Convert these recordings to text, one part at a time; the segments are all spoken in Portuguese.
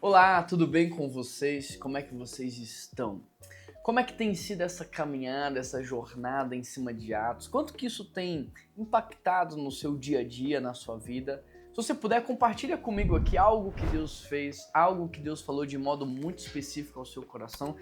Olá, tudo bem com vocês? Como é que vocês estão? Como é que tem sido essa caminhada, essa jornada em cima de Atos? Quanto que isso tem impactado no seu dia a dia, na sua vida? Se você puder, compartilha comigo aqui algo que Deus fez, algo que Deus falou de modo muito específico ao seu coração.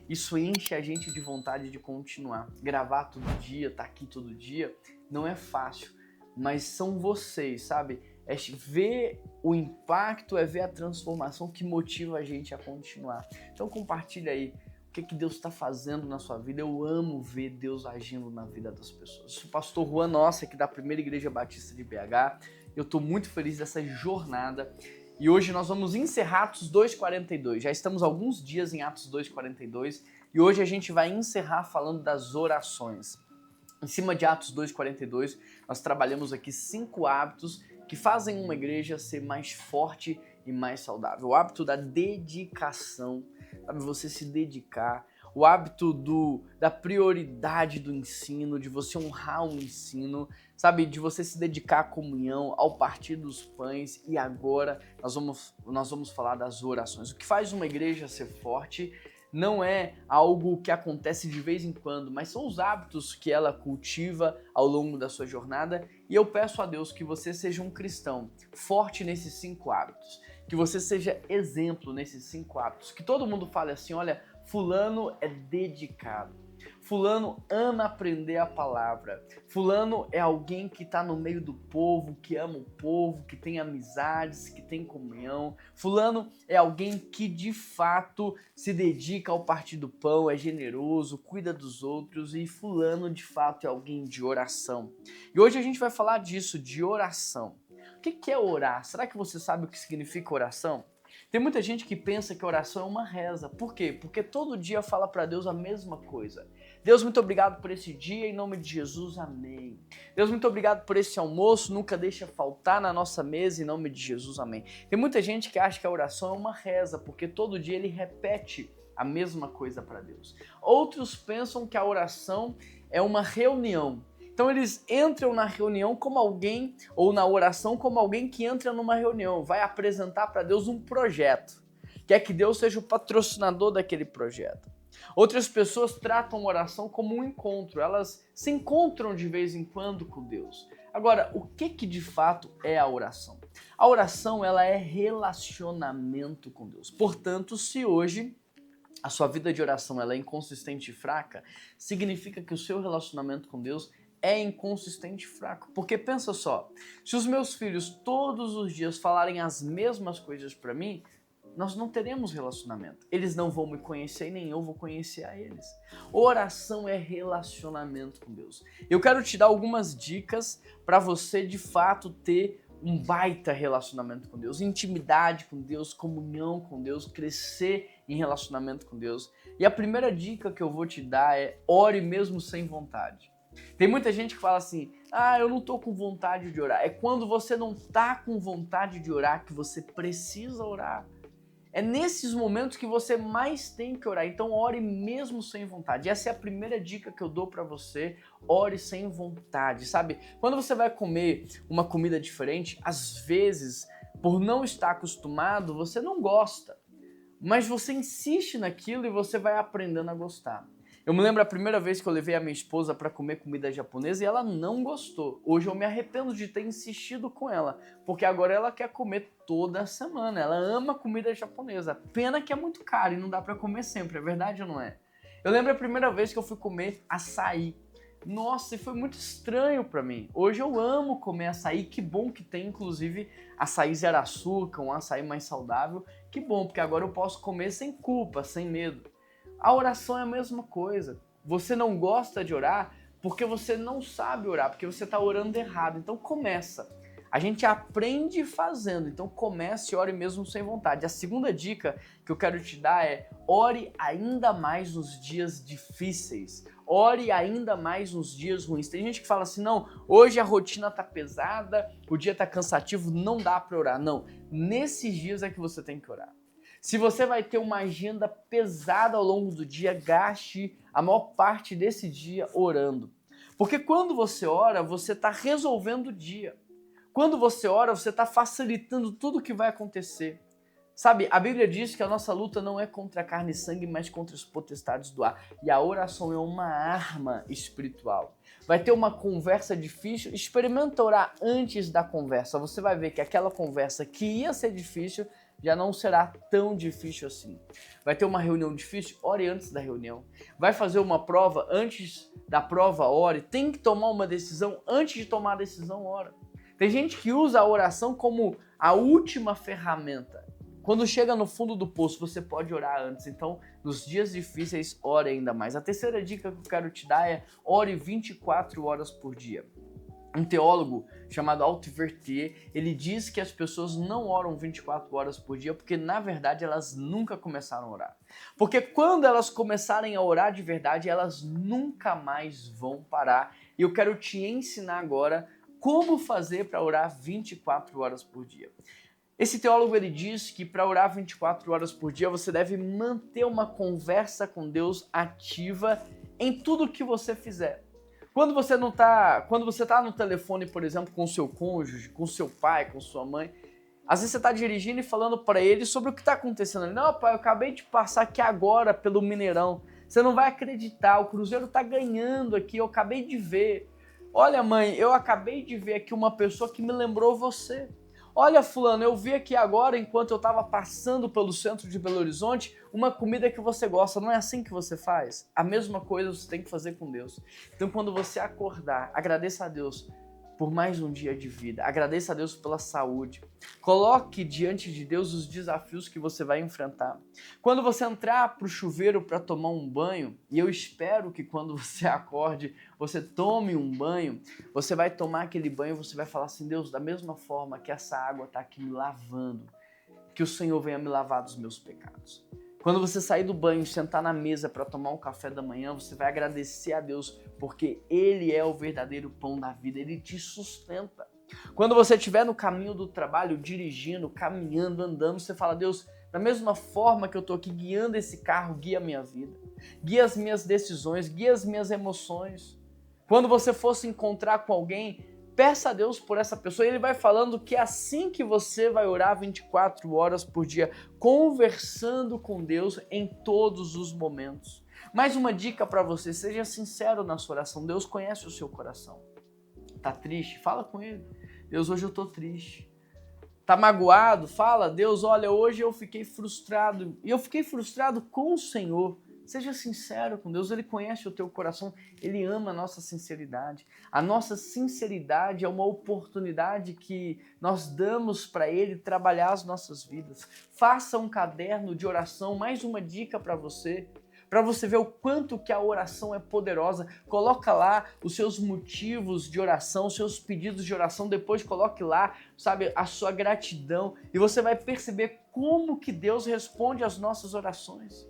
Isso enche a gente de vontade de continuar. Gravar todo dia, estar aqui todo dia, não é fácil, mas são vocês, sabe? É ver o impacto, é ver a transformação que motiva a gente a continuar. Então compartilha aí o que Deus está fazendo na sua vida. Eu amo ver Deus agindo na vida das pessoas. Eu sou o pastor Juan Nossa, aqui da Primeira Igreja Batista de BH. Eu estou muito feliz dessa jornada. E hoje nós vamos encerrar Atos 2:42. Já estamos alguns dias em Atos 2:42 e hoje a gente vai encerrar falando das orações. Em cima de Atos 2:42, nós trabalhamos aqui 5 hábitos que fazem uma igreja ser mais forte e mais saudável. O hábito da dedicação, sabe? Você se dedicar. O hábito da prioridade do ensino, de você honrar o ensino, sabe? De você se dedicar à comunhão, ao partir dos pães. E agora nós vamos falar das orações. O que faz uma igreja ser forte não é algo que acontece de vez em quando, mas são os hábitos que ela cultiva ao longo da sua jornada. E eu peço a Deus que você seja um cristão forte nesses 5 hábitos, que você seja exemplo nesses 5 hábitos, que todo mundo fale assim, olha, fulano é dedicado, fulano ama aprender a palavra, fulano é alguém que está no meio do povo, que ama o povo, que tem amizades, que tem comunhão, fulano é alguém que de fato se dedica ao partir do pão, é generoso, cuida dos outros, e fulano de fato é alguém de oração. E hoje a gente vai falar disso, de oração. O que é orar? Será que você sabe o que significa oração? Tem muita gente que pensa que oração é uma reza. Por quê? Porque todo dia fala para Deus a mesma coisa. Deus, muito obrigado por esse dia, em nome de Jesus, amém. Deus, muito obrigado por esse almoço, nunca deixa faltar na nossa mesa, em nome de Jesus, amém. Tem muita gente que acha que a oração é uma reza, porque todo dia ele repete a mesma coisa para Deus. Outros pensam que a oração é uma reunião. Então eles entram na reunião como alguém, ou na oração como alguém que entra numa reunião, vai apresentar para Deus um projeto, quer que Deus seja o patrocinador daquele projeto. Outras pessoas tratam a oração como um encontro, elas se encontram de vez em quando com Deus. Agora, o que de fato é a oração? A oração, ela é relacionamento com Deus. Portanto, se hoje a sua vida de oração ela é inconsistente e fraca, significa que o seu relacionamento com Deus é inconsistente e fraco. Porque pensa só, se os meus filhos todos os dias falarem as mesmas coisas para mim, nós não teremos relacionamento. Eles não vão me conhecer e nem eu vou conhecer a eles. Oração é relacionamento com Deus. Eu quero te dar algumas dicas para você de fato ter um baita relacionamento com Deus, intimidade com Deus, comunhão com Deus, crescer em relacionamento com Deus. E a primeira dica que eu vou te dar é ore mesmo sem vontade. Tem muita gente que fala assim, eu não tô com vontade de orar. É quando você não tá com vontade de orar que você precisa orar. É nesses momentos que você mais tem que orar. Então ore mesmo sem vontade. Essa é a primeira dica que eu dou pra você. Ore sem vontade, sabe? Quando você vai comer uma comida diferente, às vezes, por não estar acostumado, você não gosta. Mas você insiste naquilo e você vai aprendendo a gostar. Eu me lembro a primeira vez que eu levei a minha esposa para comer comida japonesa e ela não gostou. Hoje eu me arrependo de ter insistido com ela, porque agora ela quer comer toda semana. Ela ama comida japonesa. Pena que é muito caro e não dá para comer sempre, é verdade ou não é? Eu lembro a primeira vez que eu fui comer açaí. Nossa, e foi muito estranho para mim. Hoje eu amo comer açaí, que bom que tem inclusive açaí zero açúcar, um açaí mais saudável. Que bom, porque agora eu posso comer sem culpa, sem medo. A oração é a mesma coisa. Você não gosta de orar porque você não sabe orar, porque você está orando errado. Então começa. A gente aprende fazendo, então comece e ore mesmo sem vontade. A segunda dica que eu quero te dar é ore ainda mais nos dias difíceis. Ore ainda mais nos dias ruins. Tem gente que fala assim, não, hoje a rotina tá pesada, o dia tá cansativo, não dá para orar. Não, nesses dias é que você tem que orar. Se você vai ter uma agenda pesada ao longo do dia, gaste a maior parte desse dia orando. Porque quando você ora, você está resolvendo o dia. Quando você ora, você está facilitando tudo o que vai acontecer. Sabe, a Bíblia diz que a nossa luta não é contra a carne e sangue, mas contra os potestades do ar. E a oração é uma arma espiritual. Vai ter uma conversa difícil, experimenta orar antes da conversa. Você vai ver que aquela conversa que ia ser difícil já não será tão difícil assim. Vai ter uma reunião difícil, ore antes da reunião. Vai fazer uma prova, antes da prova, ore. Tem que tomar uma decisão, antes de tomar a decisão, ora. Tem gente que usa a oração como a última ferramenta. Quando chega no fundo do poço, você pode orar antes. Então, nos dias difíceis, ore ainda mais. A terceira dica que eu quero te dar é ore 24 horas por dia. Um teólogo chamado Alto Vertier, ele diz que as pessoas não oram 24 horas por dia porque, na verdade, elas nunca começaram a orar. Porque quando elas começarem a orar de verdade, elas nunca mais vão parar. E eu quero te ensinar agora como fazer para orar 24 horas por dia. Esse teólogo ele diz que para orar 24 horas por dia você deve manter uma conversa com Deus ativa em tudo que você fizer. Quando você está no telefone, por exemplo, com o seu cônjuge, com o seu pai, com sua mãe, às vezes você está dirigindo e falando para ele sobre o que está acontecendo. Não, pai, eu acabei de passar aqui agora pelo Mineirão. Você não vai acreditar, o Cruzeiro está ganhando aqui, eu acabei de ver. Olha, mãe, eu acabei de ver aqui uma pessoa que me lembrou você. Olha, fulano, eu vi aqui agora, enquanto eu estava passando pelo centro de Belo Horizonte, uma comida que você gosta. Não é assim que você faz? A mesma coisa você tem que fazer com Deus. Então, quando você acordar, agradeça a Deus por mais um dia de vida. Agradeça a Deus pela saúde. Coloque diante de Deus os desafios que você vai enfrentar. Quando você entrar para o chuveiro para tomar um banho, e eu espero que quando você acorde, você tome um banho, você vai tomar aquele banho e você vai falar assim, Deus, da mesma forma que essa água está aqui me lavando, que o Senhor venha me lavar dos meus pecados. Quando você sair do banho e sentar na mesa para tomar um café da manhã, você vai agradecer a Deus, porque Ele é o verdadeiro pão da vida, Ele te sustenta. Quando você estiver no caminho do trabalho, dirigindo, caminhando, andando, você fala, Deus, da mesma forma que eu estou aqui guiando esse carro, guia a minha vida, guia as minhas decisões, guia as minhas emoções. Quando você for se encontrar com alguém, peça a Deus por essa pessoa e Ele vai falando que é assim que você vai orar 24 horas por dia, conversando com Deus em todos os momentos. Mais uma dica para você, seja sincero na sua oração, Deus conhece o seu coração. Tá triste? Fala com Ele. Deus, hoje eu tô triste. Tá magoado? Fala, Deus, olha, hoje eu fiquei frustrado. E eu fiquei frustrado com o Senhor. Seja sincero com Deus, Ele conhece o teu coração, Ele ama a nossa sinceridade. A nossa sinceridade é uma oportunidade que nós damos para Ele trabalhar as nossas vidas. Faça um caderno de oração, mais uma dica para você ver o quanto que a oração é poderosa. Coloca lá os seus motivos de oração, os seus pedidos de oração, depois coloque lá, sabe, a sua gratidão e você vai perceber como que Deus responde às nossas orações.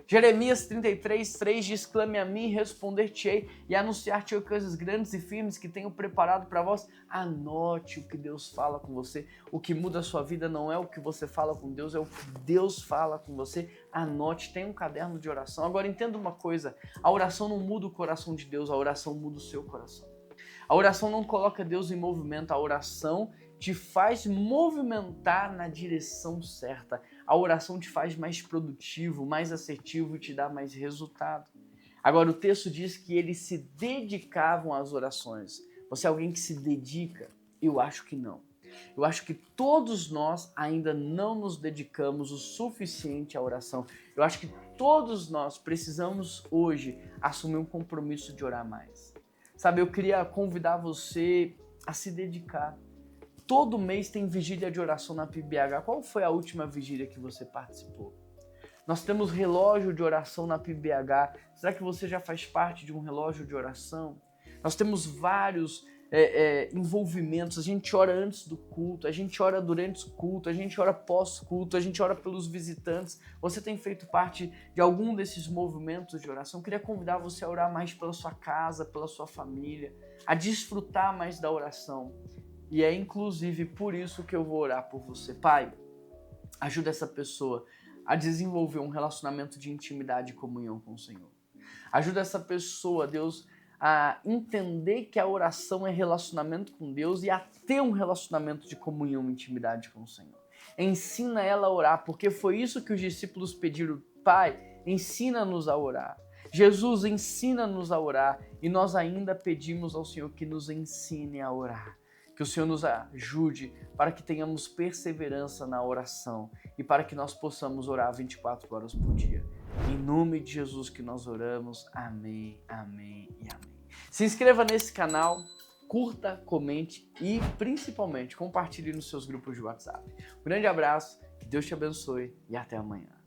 Jeremias 33:3 diz, clame a mim e responder-te-ei e anunciar-te-ei coisas grandes e firmes que tenho preparado para vós. Anote o que Deus fala com você. O que muda a sua vida não é o que você fala com Deus, é o que Deus fala com você. Anote, tenha um caderno de oração. Agora entenda uma coisa, a oração não muda o coração de Deus, a oração muda o seu coração. A oração não coloca Deus em movimento, a oração te faz movimentar na direção certa. A oração te faz mais produtivo, mais assertivo e te dá mais resultado. Agora, o texto diz que eles se dedicavam às orações. Você é alguém que se dedica? Eu acho que não. Eu acho que todos nós ainda não nos dedicamos o suficiente à oração. Eu acho que todos nós precisamos hoje assumir um compromisso de orar mais. Sabe, eu queria convidar você a se dedicar. Todo mês tem vigília de oração na PIBH. Qual foi a última vigília que você participou? Nós temos relógio de oração na PIBH. Será que você já faz parte de um relógio de oração? Nós temos vários envolvimentos. A gente ora antes do culto, a gente ora durante o culto, a gente ora pós-culto, a gente ora pelos visitantes. Você tem feito parte de algum desses movimentos de oração? Eu queria convidar você a orar mais pela sua casa, pela sua família, a desfrutar mais da oração. E é inclusive por isso que eu vou orar por você. Pai, ajuda essa pessoa a desenvolver um relacionamento de intimidade e comunhão com o Senhor. Ajuda essa pessoa, Deus, a entender que a oração é relacionamento com Deus e a ter um relacionamento de comunhão e intimidade com o Senhor. Ensina ela a orar, porque foi isso que os discípulos pediram. Pai, ensina-nos a orar. Jesus, ensina-nos a orar. E nós ainda pedimos ao Senhor que nos ensine a orar. Que o Senhor nos ajude para que tenhamos perseverança na oração e para que nós possamos orar 24 horas por dia. Em nome de Jesus que nós oramos. Amém, amém e amém. Se inscreva nesse canal, curta, comente e principalmente compartilhe nos seus grupos de WhatsApp. Um grande abraço, que Deus te abençoe e até amanhã.